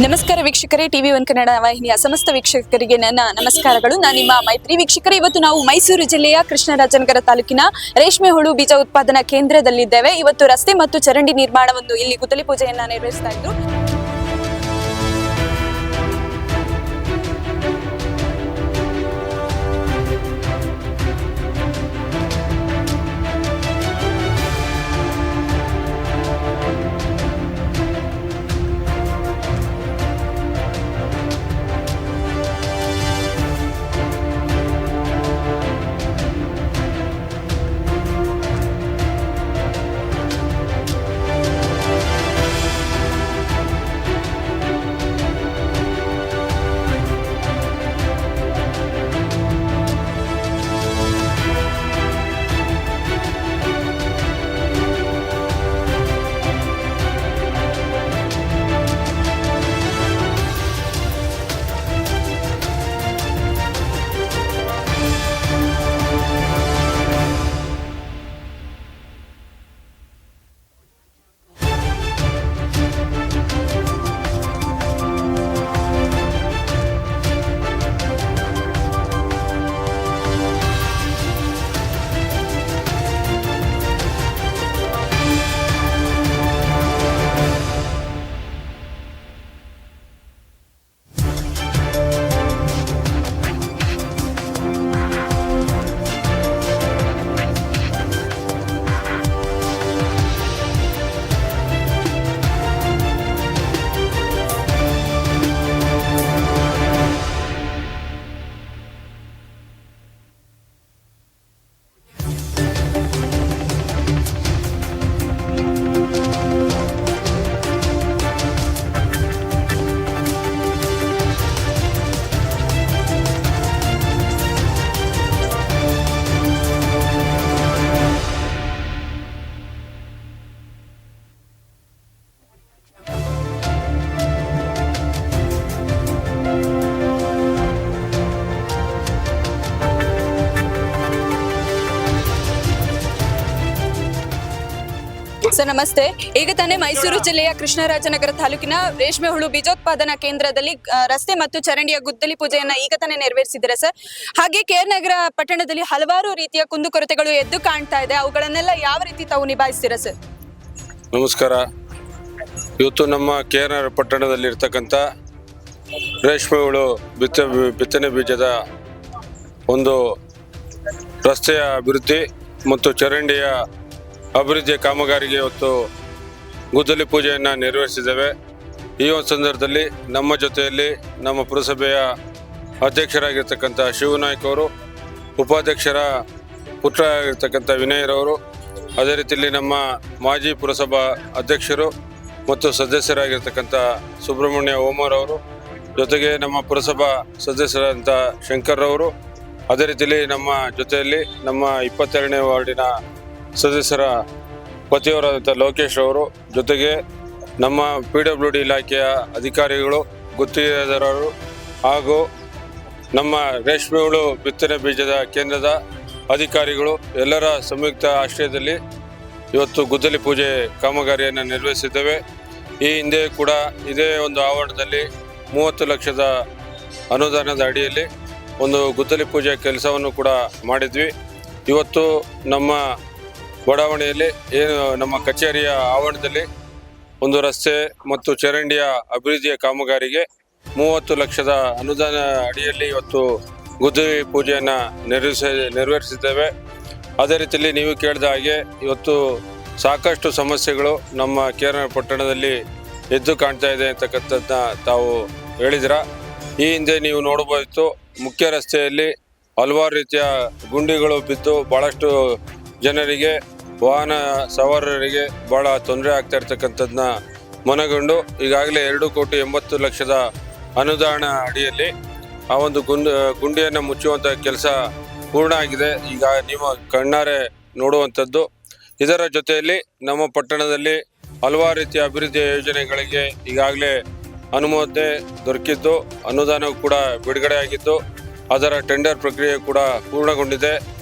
ನಮಸ್ಕಾರ ವೀಕ್ಷಕರೇ, TV1 ಕನ್ನಡ ವಾಹಿನಿಯ ಸಮಸ್ತ ವೀಕ್ಷಕರಿಗೆ ನನ್ನ ನಮಸ್ಕಾರಗಳು. ನಾನು ನಿಮ್ಮ ಮೈತ್ರಿ ವೀಕ್ಷಕರೇ. ಇವತ್ತು ನಾವು ಮೈಸೂರು ಜಿಲ್ಲೆಯ ಕೃಷ್ಣರಾಜನಗರ ತಾಲೂಕಿನ ರೇಷ್ಮೆ ಹುಳು ಬೀಜ ಉತ್ಪಾದನಾ ಕೇಂದ್ರದಲ್ಲಿದ್ದೇವೆ. ಇವತ್ತು ರಸ್ತೆ ಮತ್ತು ಚರಂಡಿ ನಿರ್ಮಾಣವನ್ನು ಇಲ್ಲಿ ಗುದ್ದಲಿ ಪೂಜೆಯನ್ನ ನೆರವೇರಿಸ್ತಾ ಇದ್ರು. ಸರ್ ನಮಸ್ತೆ. ಈಗ ತಾನೇ ಮೈಸೂರು ಜಿಲ್ಲೆಯ ಕೃಷ್ಣರಾಜನಗರ ತಾಲೂಕಿನ ರೇಷ್ಮೆ ಹುಳು ಬೀಜೋತ್ಪಾದನಾ ಕೇಂದ್ರದಲ್ಲಿ ರಸ್ತೆ ಮತ್ತು ಚರಂಡಿಯ ಗುದ್ದಲಿ ಪೂಜೆಯನ್ನ ಈಗ ತಾನೇ ನೆರವೇರಿಸಿದ್ದೀರಾ ಸರ್. ಹಾಗೆ KR ನಗರ ಪಟ್ಟಣದಲ್ಲಿ ಹಲವಾರು ರೀತಿಯ ಕುಂದುಕೊರತೆಗಳು ಎದ್ದು ಕಾಣ್ತಾ ಇದೆ. ಅವುಗಳನ್ನೆಲ್ಲ ಯಾವ ರೀತಿ ತಾವು ನಿಭಾಯಿಸ್ತೀರಾ ಸರ್? ನಮಸ್ಕಾರ. ಇವತ್ತು ನಮ್ಮ KR ನಗರ ಪಟ್ಟಣದಲ್ಲಿ ಇರ್ತಕ್ಕಂಥ ರೇಷ್ಮೆ ಹುಳು ಬಿತ್ತನೆ ಬೀಜದ ಒಂದು ರಸ್ತೆಯ ಅಭಿವೃದ್ಧಿ ಮತ್ತು ಚರಂಡಿಯ ಅಭಿವೃದ್ಧಿಯ ಕಾಮಗಾರಿಗೆ ಇವತ್ತು ಗುದ್ದಲಿ ಪೂಜೆಯನ್ನು ನೆರವೇರಿಸಿದ್ದೇವೆ. ಈ ಒಂದು ಸಂದರ್ಭದಲ್ಲಿ ನಮ್ಮ ಜೊತೆಯಲ್ಲಿ ನಮ್ಮ ಪುರಸಭೆಯ ಅಧ್ಯಕ್ಷರಾಗಿರ್ತಕ್ಕಂಥ ಶಿವನಾಯ್ಕ ಅವರು, ಉಪಾಧ್ಯಕ್ಷರ ಪುತ್ರ ಆಗಿರ್ತಕ್ಕಂಥ ವಿನಯರವರು, ಅದೇ ರೀತಿಯಲ್ಲಿ ನಮ್ಮ ಮಾಜಿ ಪುರಸಭಾ ಅಧ್ಯಕ್ಷರು ಮತ್ತು ಸದಸ್ಯರಾಗಿರ್ತಕ್ಕಂಥ ಸುಬ್ರಹ್ಮಣ್ಯ ಓಮರವರು, ಜೊತೆಗೆ ನಮ್ಮ ಪುರಸಭಾ ಸದಸ್ಯರಾದಂಥ ಶಂಕರ್ರವರು, ಅದೇ ರೀತಿಯಲ್ಲಿ ನಮ್ಮ ಜೊತೆಯಲ್ಲಿ ನಮ್ಮ 22ನೇ ವಾರ್ಡಿನ ಸದಸ್ಯರ ಪತಿಯವರಾದಂಥ ಲೋಕೇಶ್ ಅವರು, ಜೊತೆಗೆ ನಮ್ಮ PWD ಇಲಾಖೆಯ ಅಧಿಕಾರಿಗಳು, ಗುತ್ತಿಗೆದಾರರು ಹಾಗೂ ನಮ್ಮ ರೇಷ್ಮೆ ಹುಳು ಬಿತ್ತನೆ ಬೀಜದ ಕೇಂದ್ರದ ಅಧಿಕಾರಿಗಳು ಎಲ್ಲರ ಸಂಯುಕ್ತ ಆಶ್ರಯದಲ್ಲಿ ಇವತ್ತು ಗುದ್ದಲಿ ಪೂಜೆ ಕಾಮಗಾರಿಯನ್ನು ನೆರವೇರಿಸಿದ್ದೇವೆ. ಈ ಹಿಂದೆ ಕೂಡ ಇದೇ ಒಂದು ಆವರಣದಲ್ಲಿ 30 ಲಕ್ಷದ ಅನುದಾನದ ಅಡಿಯಲ್ಲಿ ಒಂದು ಗುದ್ದಲಿ ಪೂಜೆ ಕೆಲಸವನ್ನು ಕೂಡ ಮಾಡಿದ್ವಿ. ಇವತ್ತು ನಮ್ಮ ಬಡಾವಣೆಯಲ್ಲಿ ಏನು ನಮ್ಮ ಕಚೇರಿಯ ಆವರಣದಲ್ಲಿ ಒಂದು ರಸ್ತೆ ಮತ್ತು ಚರಂಡಿಯ ಅಭಿವೃದ್ಧಿಯ ಕಾಮಗಾರಿಗೆ 30 ಲಕ್ಷದ ಅನುದಾನ ಅಡಿಯಲ್ಲಿ ಇವತ್ತು ಗುದ್ದಲಿ ಪೂಜೆಯನ್ನು ನೆರವೇರಿಸಿದ್ದೇವೆ. ಅದೇ ರೀತಿಯಲ್ಲಿ ನೀವು ಕೇಳಿದ ಹಾಗೆ ಇವತ್ತು ಸಾಕಷ್ಟು ಸಮಸ್ಯೆಗಳು ನಮ್ಮ KR ಪಟ್ಟಣದಲ್ಲಿ ಎದ್ದು ಕಾಣ್ತಾ ಇದೆ ಅಂತಕ್ಕಂಥದ್ದನ್ನ ತಾವು ಹೇಳಿದಿರ. ಈ ಹಿಂದೆ ನೀವು ನೋಡಬಹುದಿತ್ತು, ಮುಖ್ಯ ರಸ್ತೆಯಲ್ಲಿ ಹಲವಾರು ರೀತಿಯ ಗುಂಡಿಗಳು ಬಿದ್ದು ಭಾಳಷ್ಟು ಜನರಿಗೆ, ವಾಹನ ಸವಾರರಿಗೆ ಭಾಳ ತೊಂದರೆ ಆಗ್ತಾ ಇರ್ತಕ್ಕಂಥದ್ದನ್ನ ಮನಗಂಡು ಈಗಾಗಲೇ 2,80,00,000 ಅನುದಾನ ಅಡಿಯಲ್ಲಿ ಆ ಒಂದು ಗುಂಡಿಯನ್ನು ಮುಚ್ಚುವಂಥ ಕೆಲಸ ಪೂರ್ಣ ಆಗಿದೆ. ಈಗ ನೀವು ಕಣ್ಣಾರೆ ನೋಡುವಂಥದ್ದು. ಇದರ ಜೊತೆಯಲ್ಲಿ ನಮ್ಮ ಪಟ್ಟಣದಲ್ಲಿ ಹಲವಾರು ರೀತಿಯ ಅಭಿವೃದ್ಧಿ ಯೋಜನೆಗಳಿಗೆ ಈಗಾಗಲೇ ಅನುಮೋದನೆ ದೊರಕಿದ್ದು, ಅನುದಾನ ಕೂಡ ಬಿಡುಗಡೆ ಆಗಿದ್ದು, ಅದರ ಟೆಂಡರ್ ಪ್ರಕ್ರಿಯೆ ಕೂಡ ಪೂರ್ಣಗೊಂಡಿದೆ.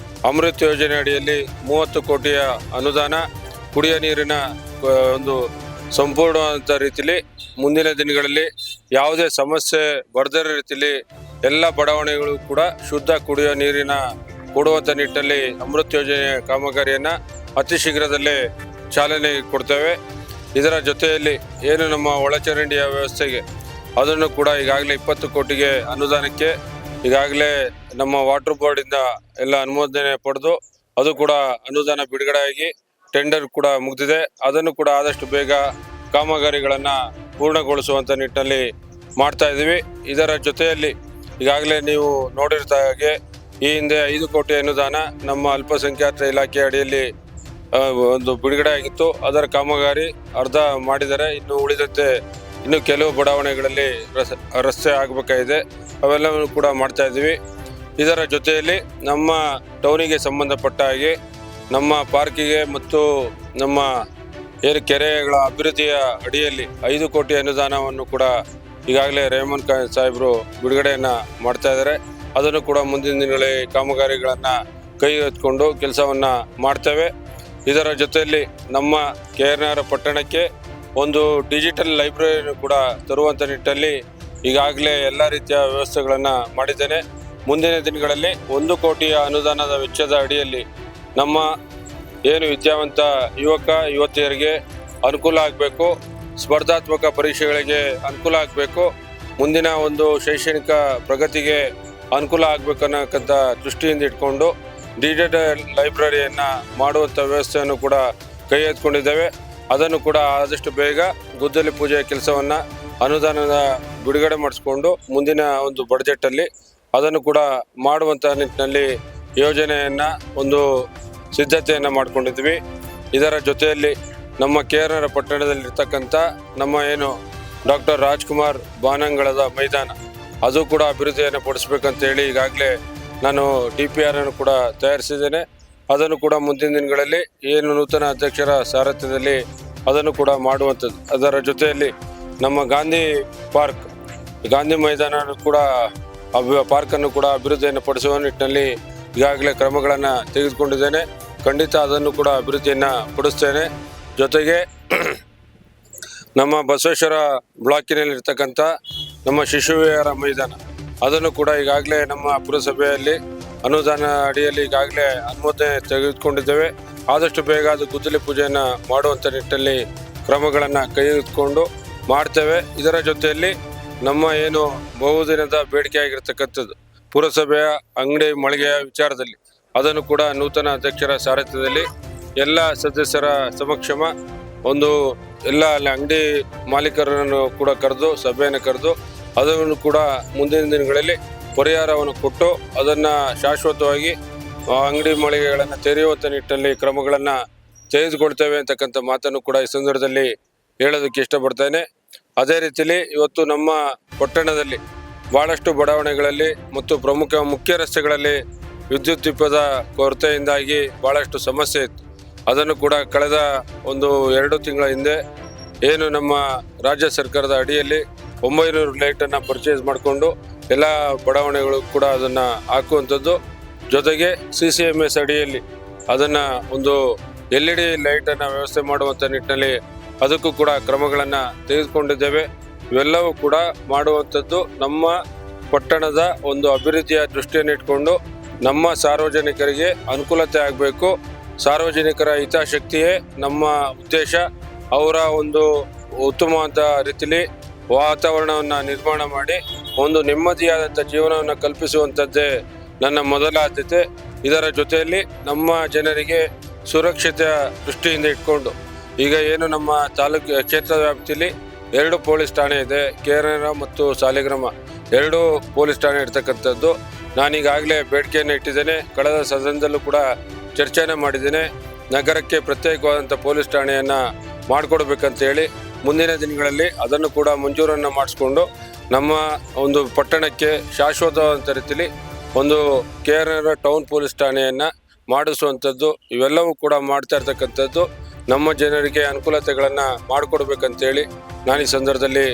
ಅಮೃತ್ ಯೋಜನೆ ಅಡಿಯಲ್ಲಿ 30 ಕೋಟಿಯ ಅನುದಾನ, ಕುಡಿಯ ನೀರಿನ ಒಂದು ಸಂಪೂರ್ಣವಾದ ರೀತಿಯಲ್ಲಿ ಮುಂದಿನ ದಿನಗಳಲ್ಲಿ ಯಾವುದೇ ಸಮಸ್ಯೆ ಬರದಿರೋ ರೀತಿಯಲ್ಲಿ ಎಲ್ಲ ಬಡಾವಣೆಗಳು ಕೂಡ ಶುದ್ಧ ಕುಡಿಯುವ ನೀರಿನ ಕೊಡುವಂಥ ನಿಟ್ಟಲ್ಲಿ ಅಮೃತ್ ಯೋಜನೆ ಕಾಮಗಾರಿಯನ್ನು ಅತಿ ಶೀಘ್ರದಲ್ಲೇ ಚಾಲನೆ ಕೊಡ್ತೇವೆ. ಇದರ ಜೊತೆಯಲ್ಲಿ ಏನು ನಮ್ಮ ಒಳಚರಂಡಿಯ ವ್ಯವಸ್ಥೆಗೆ ಅದನ್ನು ಕೂಡ ಈಗಾಗಲೇ 20 ಕೋಟಿಗೆ ಅನುದಾನಕ್ಕೆ ಈಗಾಗಲೇ ನಮ್ಮ ವಾಟರ್ ಬೋರ್ಡಿಂದ ಎಲ್ಲ ಅನುಮೋದನೆ ಪಡೆದು ಅದು ಕೂಡ ಅನುದಾನ ಬಿಡುಗಡೆಯಾಗಿ ಟೆಂಡರ್ ಕೂಡ ಮುಗಿದಿದೆ. ಅದನ್ನು ಕೂಡ ಆದಷ್ಟು ಬೇಗ ಕಾಮಗಾರಿಗಳನ್ನು ಪೂರ್ಣಗೊಳಿಸುವಂಥ ನಿಟ್ಟಿನಲ್ಲಿ ಮಾಡ್ತಾ ಇದ್ದೀವಿ. ಇದರ ಜೊತೆಯಲ್ಲಿ ಈಗಾಗಲೇ ನೀವು ನೋಡಿರ್ತಾ ಹಾಗೆ ಈ ಹಿಂದೆ 5 ಕೋಟಿ ಅನುದಾನ ನಮ್ಮ ಅಲ್ಪಸಂಖ್ಯಾತರ ಇಲಾಖೆ ಅಡಿಯಲ್ಲಿ ಒಂದು ಬಿಡುಗಡೆ ಆಗಿತ್ತು. ಅದರ ಕಾಮಗಾರಿ ಅರ್ಧ ಮಾಡಿದರೆ ಇನ್ನು ಉಳಿದಂತೆ ಇನ್ನು ಕೆಲವು ಬಡಾವಣೆಗಳಲ್ಲಿ ರಸ್ತೆ ಆಗಬೇಕಾಗಿದೆ, ಅವೆಲ್ಲವನ್ನು ಕೂಡ ಮಾಡ್ತಾ ಇದ್ದೀವಿ. ಇದರ ಜೊತೆಯಲ್ಲಿ ನಮ್ಮ ಟೌನಿಗೆ ಸಂಬಂಧಪಟ್ಟ ಹಾಗೆ ನಮ್ಮ ಪಾರ್ಕಿಗೆ ಮತ್ತು ನಮ್ಮ ಏನು ಕೆರೆಗಳ ಅಭಿವೃದ್ಧಿಯ ಅಡಿಯಲ್ಲಿ 5 ಕೋಟಿ ಅನುದಾನವನ್ನು ಕೂಡ ಈಗಾಗಲೇ ರೇಮನ್ ಖಾನ್ ಸಾಹೇಬರು ಬಿಡುಗಡೆಯನ್ನು ಮಾಡ್ತಾ ಇದ್ದಾರೆ. ಅದನ್ನು ಕೂಡ ಮುಂದಿನ ದಿನಗಳಲ್ಲಿ ಕಾಮಗಾರಿಗಳನ್ನು ಕೈಗೆತ್ತಿಕೊಂಡು ಕೆಲಸವನ್ನು ಮಾಡ್ತೇವೆ. ಇದರ ಜೊತೆಯಲ್ಲಿ ನಮ್ಮ KR ಪಟ್ಟಣಕ್ಕೆ ಒಂದು ಡಿಜಿಟಲ್ ಲೈಬ್ರರಿಯನ್ನು ಕೂಡ ತರುವಂಥ ನಿಟ್ಟಲ್ಲಿ ಈಗಾಗಲೇ ಎಲ್ಲ ರೀತಿಯ ವ್ಯವಸ್ಥೆಗಳನ್ನು ಮಾಡಿದ್ದೇನೆ. ಮುಂದಿನ ದಿನಗಳಲ್ಲಿ 1 ಕೋಟಿಯ ಅನುದಾನದ ವೆಚ್ಚದ ಅಡಿಯಲ್ಲಿ ನಮ್ಮ ಏನು ವಿದ್ಯಾವಂತ ಯುವಕ ಯುವತಿಯರಿಗೆ ಅನುಕೂಲ ಆಗಬೇಕು, ಸ್ಪರ್ಧಾತ್ಮಕ ಪರೀಕ್ಷೆಗಳಿಗೆ ಅನುಕೂಲ ಆಗಬೇಕು, ಮುಂದಿನ ಒಂದು ಶೈಕ್ಷಣಿಕ ಪ್ರಗತಿಗೆ ಅನುಕೂಲ ಆಗಬೇಕನ್ನೋಕ್ಕಂಥ ದೃಷ್ಟಿಯಿಂದ ಇಟ್ಕೊಂಡು ಡಿಜಿಟಲ್ ಲೈಬ್ರರಿಯನ್ನು ಮಾಡುವಂಥ ವ್ಯವಸ್ಥೆಯನ್ನು ಕೂಡ ಕೈ ಎತ್ಕೊಂಡಿದ್ದೇವೆ. ಅದನ್ನು ಕೂಡ ಆದಷ್ಟು ಬೇಗ ಗುದ್ದಲಿ ಪೂಜೆಯ ಕೆಲಸವನ್ನು ಅನುದಾನದ ಬಿಡುಗಡೆ ಮಾಡಿಸ್ಕೊಂಡು ಮುಂದಿನ ಒಂದು ಬಡ್ಜೆಟಲ್ಲಿ ಅದನ್ನು ಕೂಡ ಮಾಡುವಂಥ ನಿಟ್ಟಿನಲ್ಲಿ ಯೋಜನೆಯನ್ನು ಒಂದು ಸಿದ್ಧತೆಯನ್ನು ಮಾಡ್ಕೊಂಡಿದ್ವಿ. ಇದರ ಜೊತೆಯಲ್ಲಿ ನಮ್ಮ KR ಪಟ್ಟಣದಲ್ಲಿರ್ತಕ್ಕಂಥ ನಮ್ಮ ಏನು ಡಾಕ್ಟರ್ ರಾಜ್ಕುಮಾರ್ ಬಾನಂಗಳದ ಮೈದಾನ ಅದು ಕೂಡ ಅಭಿವೃದ್ಧಿಯನ್ನು ಪಡಿಸ್ಬೇಕಂತೇಳಿ ಈಗಾಗಲೇ ನಾನು DPR ಅನ್ನು ಕೂಡ ತಯಾರಿಸಿದ್ದೇನೆ. ಅದನ್ನು ಕೂಡ ಮುಂದಿನ ದಿನಗಳಲ್ಲಿ ಏನು ನೂತನ ಅಧ್ಯಕ್ಷರ ಸಾರಥ್ಯದಲ್ಲಿ ಅದನ್ನು ಕೂಡ ಮಾಡುವಂಥದ್ದು. ಅದರ ಜೊತೆಯಲ್ಲಿ ನಮ್ಮ ಗಾಂಧಿ ಮೈದಾನ ಕೂಡ ಪಾರ್ಕನ್ನು ಕೂಡ ಅಭಿವೃದ್ಧಿಯನ್ನು ಪಡಿಸುವ ನಿಟ್ಟಿನಲ್ಲಿ ಈಗಾಗಲೇ ಕ್ರಮಗಳನ್ನು ತೆಗೆದುಕೊಂಡಿದ್ದೇನೆ. ಖಂಡಿತ ಅದನ್ನು ಕೂಡ ಅಭಿವೃದ್ಧಿಯನ್ನು ಪಡಿಸ್ತೇನೆ. ಜೊತೆಗೆ ನಮ್ಮ ಬಸವೇಶ್ವರ ಬ್ಲಾಕಿನಲ್ಲಿರ್ತಕ್ಕಂಥ ನಮ್ಮ ಶಿಶುವಿಹಾರ ಮೈದಾನ ಅದನ್ನು ಕೂಡ ಈಗಾಗಲೇ ನಮ್ಮ ಪುರಸಭೆಯಲ್ಲಿ ಅನುದಾನ ಅಡಿಯಲ್ಲಿ ಈಗಾಗಲೇ ಅನುಮೋದನೆ ತೆಗೆದುಕೊಂಡಿದ್ದೇವೆ. ಆದಷ್ಟು ಬೇಗ ಅದು ಗುದ್ದಲಿ ಪೂಜೆಯನ್ನು ಮಾಡುವಂಥ ನಿಟ್ಟಿನಲ್ಲಿ ಕ್ರಮಗಳನ್ನು ಕೈಗೆತ್ತಿಕೊಂಡು ಮಾಡ್ತೇವೆ. ಇದರ ಜೊತೆಯಲ್ಲಿ ನಮ್ಮ ಏನು ಬಹುದಿನದ ಬೇಡಿಕೆಯಾಗಿರ್ತಕ್ಕಂಥದ್ದು ಪುರಸಭೆಯ ಅಂಗಡಿ ಮಳಿಗೆಯ ವಿಚಾರದಲ್ಲಿ ಅದನ್ನು ಕೂಡ ನೂತನ ಅಧ್ಯಕ್ಷರ ಸಾರಥ್ಯದಲ್ಲಿ ಎಲ್ಲ ಸದಸ್ಯರ ಸಮಕ್ಷಮ ಒಂದು ಎಲ್ಲ ಅಂಗಡಿ ಮಾಲೀಕರನ್ನು ಕೂಡ ಕರೆದು ಸಭೆಯನ್ನು ಕರೆದು ಅದನ್ನು ಕೂಡ ಮುಂದಿನ ದಿನಗಳಲ್ಲಿ ಪರಿಹಾರವನ್ನು ಕೊಟ್ಟು ಅದನ್ನು ಶಾಶ್ವತವಾಗಿ ಅಂಗಡಿ ಮಳಿಗೆಗಳನ್ನು ತೆರೆಯುವಂಥ ನಿಟ್ಟಿನಲ್ಲಿ ಕ್ರಮಗಳನ್ನು ತೆಗೆದುಕೊಳ್ತೇವೆ ಅಂತಕ್ಕಂಥ ಮಾತನ್ನು ಕೂಡ ಈ ಸಂದರ್ಭದಲ್ಲಿ ಹೇಳೋದಕ್ಕೆ ಇಷ್ಟಪಡ್ತೇನೆ. ಅದೇ ರೀತಿಯಲ್ಲಿ ಇವತ್ತು ನಮ್ಮ ಪಟ್ಟಣದಲ್ಲಿ ಭಾಳಷ್ಟು ಬಡಾವಣೆಗಳಲ್ಲಿ ಮತ್ತು ಪ್ರಮುಖ ಮುಖ್ಯ ರಸ್ತೆಗಳಲ್ಲಿ ವಿದ್ಯುತ್ ದೀಪದ ಕೊರತೆಯಿಂದಾಗಿ ಭಾಳಷ್ಟು ಸಮಸ್ಯೆ ಇತ್ತು. ಅದನ್ನು ಕೂಡ ಕಳೆದ ಒಂದು 2 ತಿಂಗಳ ಹಿಂದೆ ಏನು ನಮ್ಮ ರಾಜ್ಯ ಸರ್ಕಾರದ ಅಡಿಯಲ್ಲಿ 900 ಲೈಟನ್ನು ಪರ್ಚೇಸ್ ಮಾಡಿಕೊಂಡು ಎಲ್ಲ ಬಡಾವಣೆಗಳು ಕೂಡ ಅದನ್ನು ಹಾಕುವಂಥದ್ದು. ಜೊತೆಗೆ CCMS ಅಡಿಯಲ್ಲಿ ಅದನ್ನು ಒಂದು LED ಲೈಟನ್ನು ವ್ಯವಸ್ಥೆ ಮಾಡುವಂಥ ನಿಟ್ಟಿನಲ್ಲಿ ಅದಕ್ಕೂ ಕೂಡ ಕ್ರಮಗಳನ್ನು ತೆಗೆದುಕೊಂಡಿದ್ದೇವೆ. ಇವೆಲ್ಲವೂ ಕೂಡ ಮಾಡುವಂಥದ್ದು ನಮ್ಮ ಪಟ್ಟಣದ ಒಂದು ಅಭಿವೃದ್ಧಿಯ ದೃಷ್ಟಿಯನ್ನು ಇಟ್ಕೊಂಡು ನಮ್ಮ ಸಾರ್ವಜನಿಕರಿಗೆ ಅನುಕೂಲತೆ ಆಗಬೇಕು, ಸಾರ್ವಜನಿಕರ ಹಿತಾಸಕ್ತಿಯೇ ನಮ್ಮ ಉದ್ದೇಶ. ಅವರ ಒಂದು ಉತ್ತಮವಾದ ರೀತಿಯಲ್ಲಿ ವಾತಾವರಣವನ್ನು ನಿರ್ಮಾಣ ಮಾಡಿ ಒಂದು ನೆಮ್ಮದಿಯಾದಂಥ ಜೀವನವನ್ನು ಕಲ್ಪಿಸುವಂಥದ್ದೇ ನನ್ನ ಮೊದಲ ಆದ್ಯತೆ. ಇದರ ಜೊತೆಯಲ್ಲಿ ನಮ್ಮ ಜನರಿಗೆ ಸುರಕ್ಷತೆಯ ದೃಷ್ಟಿಯಿಂದ ಇಟ್ಕೊಂಡು ಈಗ ಏನು ನಮ್ಮ ತಾಲೂಕು ಕ್ಷೇತ್ರದ ವ್ಯಾಪ್ತಿಯಲ್ಲಿ 2 ಪೊಲೀಸ್ ಠಾಣೆ ಇದೆ, KR ಮತ್ತು ಸಾಲಿಗ್ರಾಮ 2 ಪೊಲೀಸ್ ಠಾಣೆ ಇರ್ತಕ್ಕಂಥದ್ದು. ನಾನೀಗಾಗಲೇ ಬೇಡಿಕೆಯನ್ನು ಇಟ್ಟಿದ್ದೇನೆ. ಕಳೆದ ಸದನದಲ್ಲೂ ಕೂಡ ಚರ್ಚೆಯನ್ನು ಮಾಡಿದ್ದೇನೆ. ನಗರಕ್ಕೆ ಪ್ರತ್ಯೇಕವಾದಂಥ ಪೊಲೀಸ್ ಠಾಣೆಯನ್ನು ಮಾಡಿಕೊಡ್ಬೇಕಂತೇಳಿ ಮುಂದಿನ ದಿನಗಳಲ್ಲಿ ಅದನ್ನು ಕೂಡ ಮಂಜೂರನ್ನು ಮಾಡಿಸ್ಕೊಂಡು ನಮ್ಮ ಒಂದು ಪಟ್ಟಣಕ್ಕೆ ಶಾಶ್ವತವಾದಂಥ ರೀತಿಯಲ್ಲಿ ಒಂದು KR ಟೌನ್ ಪೊಲೀಸ್ ಠಾಣೆಯನ್ನು ಮಾಡಿಸುವಂಥದ್ದು ಇವೆಲ್ಲವೂ ಕೂಡ ಮಾಡ್ತಾ ಇರ್ತಕ್ಕಂಥದ್ದು ನಮ್ಮ ಜನರಿಗೆ ಅನುಕೂಲತೆಗಳನ್ನು ಮಾಡಿಕೊಡ್ಬೇಕಂತೇಳಿ ನಾನು ಈ ಸಂದರ್ಭದಲ್ಲಿ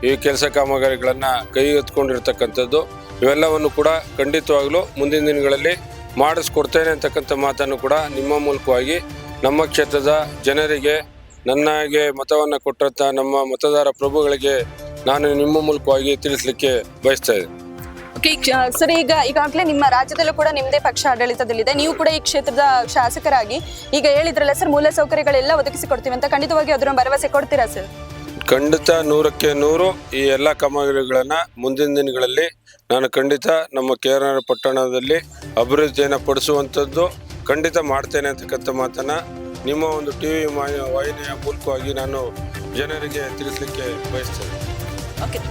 ಈ ಕೆಲಸ ಕಾಮಗಾರಿಗಳನ್ನು ಕೈಗೆತ್ತಿಕೊಂಡಿರ್ತಕ್ಕಂಥದ್ದು. ಇವೆಲ್ಲವನ್ನು ಕೂಡ ಖಂಡಿತವಾಗಲೂ ಮುಂದಿನ ದಿನಗಳಲ್ಲಿ ಮಾಡಿಸ್ಕೊಡ್ತೇನೆ ಅಂತಕ್ಕಂಥ ಮಾತನ್ನು ಕೂಡ ನಿಮ್ಮ ಮೂಲಕವಾಗಿ ನಮ್ಮ ಕ್ಷೇತ್ರದ ಜನರಿಗೆ, ನನಗೆ ಮತವನ್ನು ಕೊಟ್ಟಂಥ ನಮ್ಮ ಮತದಾರ ಪ್ರಭುಗಳಿಗೆ ನಾನು ನಿಮ್ಮ ಮೂಲಕವಾಗಿ ತಿಳಿಸ್ಲಿಕ್ಕೆ ಬಯಸ್ತಾ ಇದ್ದೀನಿ. ಓಕೆ ಸರ್, ಈಗಾಗಲೇ ನಿಮ್ಮ ರಾಜ್ಯದಲ್ಲೂ ಕೂಡ ನಿಮ್ಮದೇ ಪಕ್ಷ ಆಡಳಿತದಲ್ಲಿದೆ. ನೀವು ಕೂಡ ಈ ಕ್ಷೇತ್ರದ ಶಾಸಕರಾಗಿ ಈಗ ಹೇಳಿದ್ರಲ್ಲ ಸರ್, ಮೂಲ ಸೌಕರ್ಯಗಳೆಲ್ಲ ಒದಗಿಸಿಕೊಡ್ತೀವಿ ಅಂತ, ಖಂಡಿತವಾಗಿ ಅದರ ಭರವಸೆ ಕೊಡ್ತೀರಾ ಸರ್? ಖಂಡಿತ 100ಕ್ಕೆ 100 ಈ ಎಲ್ಲ ಕಾಮಗಾರಿಗಳನ್ನು ಮುಂದಿನ ದಿನಗಳಲ್ಲಿ ನಾನು ಖಂಡಿತ ನಮ್ಮ KR ಪಟ್ಟಣದಲ್ಲಿ ಅಭಿವೃದ್ಧಿಯನ್ನು ಪಡಿಸುವಂಥದ್ದು ಖಂಡಿತ ಮಾಡ್ತೇನೆ ಅಂತಕ್ಕಂಥ ಮಾತನ್ನು ನಿಮ್ಮ ಒಂದು TV ವಾಹಿನಿಯ ಮೂಲಕವಾಗಿ ನಾನು ಜನರಿಗೆ ತಿಳಿಸ್ಲಿಕ್ಕೆ ಬಯಸ್ತೇನೆ. ಓಕೆ.